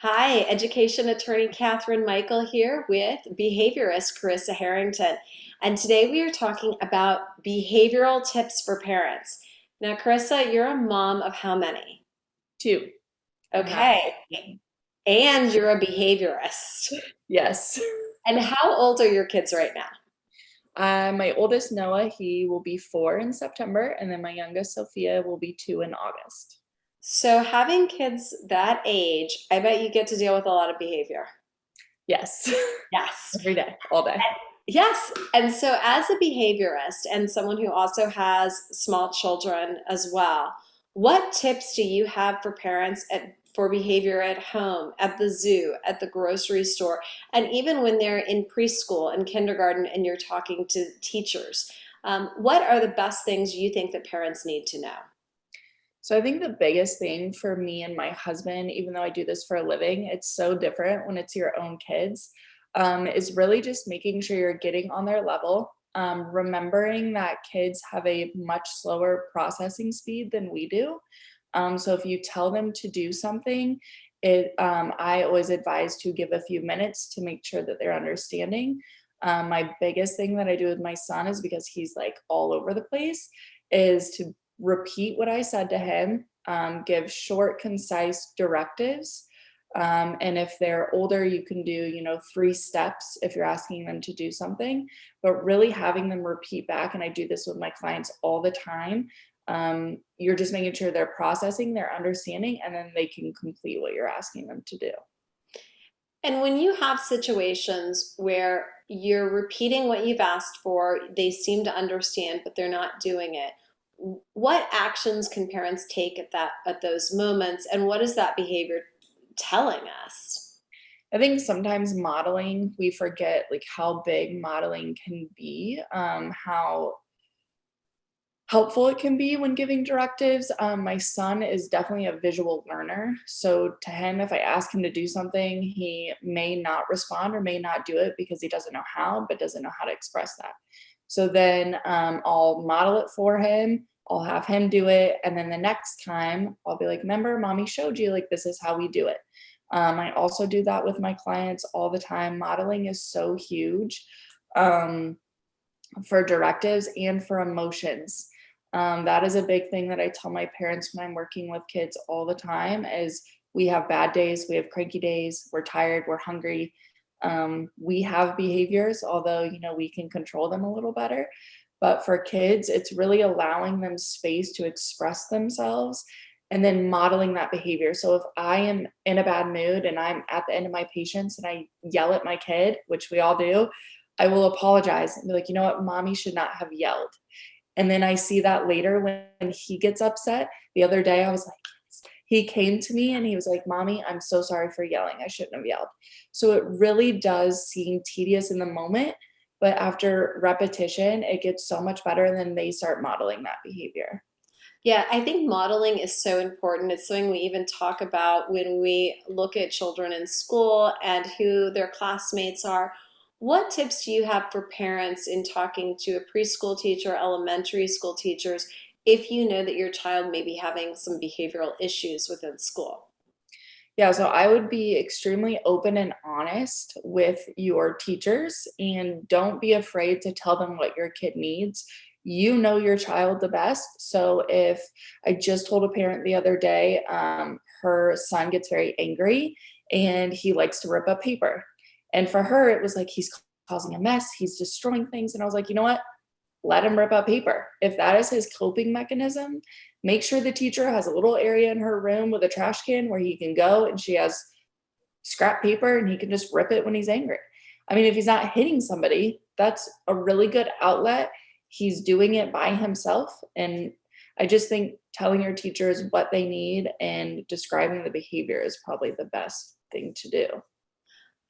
Hi, education attorney Catherine Michael here with behaviorist Carissa Harrington. And today we are talking about behavioral tips for parents. Now, Carissa, you're a mom of how many? Two. I'm happy. Okay. And you're a behaviorist. Yes. And how old are your kids right now? My oldest Noah, he will be 4 in September, and then my youngest Sophia will be 2 in August. So, having kids that age, I bet you get to deal with a lot of behavior. Yes. Yes. Every day, all day. Yes. And so, as a behaviorist and someone who also has small children as well, what tips do you have for parents for behavior at home, at the zoo, at the grocery store, and even when they're in preschool and kindergarten and you're talking to teachers? What are the best things you think that parents need to know? So I think the biggest thing for me and my husband, even though I do this for a living, it's so different when it's your own kids, is really just making sure you're getting on their level. Remembering that kids have a much slower processing speed than we do. So if you tell them to do something, I always advise to give a few minutes to make sure that they're understanding. My biggest thing that I do with my son is because he's like all over the place, is to repeat what I said to him, give short, concise directives. And if they're older, you can do, 3 steps if you're asking them to do something, but really having them repeat back. And I do this with my clients all the time. You're just making sure they're processing, they're understanding, and then they can complete what you're asking them to do. And when you have situations where you're repeating what you've asked for, they seem to understand, but they're not doing it, what actions can parents take at those moments, and what is that behavior telling us? I think sometimes modeling, we forget like how big modeling can be, how helpful it can be when giving directives. My son is definitely a visual learner. So to him, if I ask him to do something, he may not respond or may not do it because he doesn't know how, but doesn't know how to express that. So then I'll model it for him. I'll have him do it. And then the next time I'll be like, remember, mommy showed you, like, this is how we do it. I also do that with my clients all the time. Modeling is so huge. Um, for directives and for emotions. That is a big thing that I tell my parents when I'm working with kids all the time is we have bad days, we have cranky days, we're tired, we're hungry. We have behaviors, although, we can control them a little better. But for kids, it's really allowing them space to express themselves and then modeling that behavior. So if I am in a bad mood and I'm at the end of my patience and I yell at my kid, which we all do, I will apologize and be like, you know what, mommy should not have yelled. And then I see that later when he gets upset. The other day, I was like, he came to me and he was like, mommy, I'm so sorry for yelling. I shouldn't have yelled. So it really does seem tedious in the moment, but after repetition, it gets so much better. And then they start modeling that behavior. Yeah, I think modeling is so important. It's something we even talk about when we look at children in school and who their classmates are. What tips do you have for parents in talking to a preschool teacher, elementary school teachers, if you know that your child may be having some behavioral issues within school? Yeah, so I would be extremely open and honest with your teachers and don't be afraid to tell them what your kid needs. You know your child the best. So if I just told a parent the other day, her son gets very angry and he likes to rip up paper. And for her, it was like he's causing a mess, he's destroying things. And I was like, you know what? Let him rip up paper. If that is his coping mechanism, make sure the teacher has a little area in her room with a trash can where he can go and she has scrap paper and he can just rip it when he's angry. I mean, if he's not hitting somebody, that's a really good outlet. He's doing it by himself. And I just think telling your teachers what they need and describing the behavior is probably the best thing to do.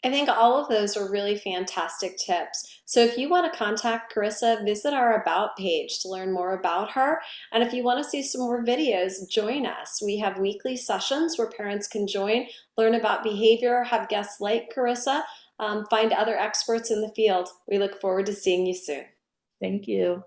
I think all of those are really fantastic tips. So if you want to contact Carissa, visit our About page to learn more about her. And if you want to see some more videos, join us. We have weekly sessions where parents can join, learn about behavior, have guests like Carissa, find other experts in the field. We look forward to seeing you soon. Thank you.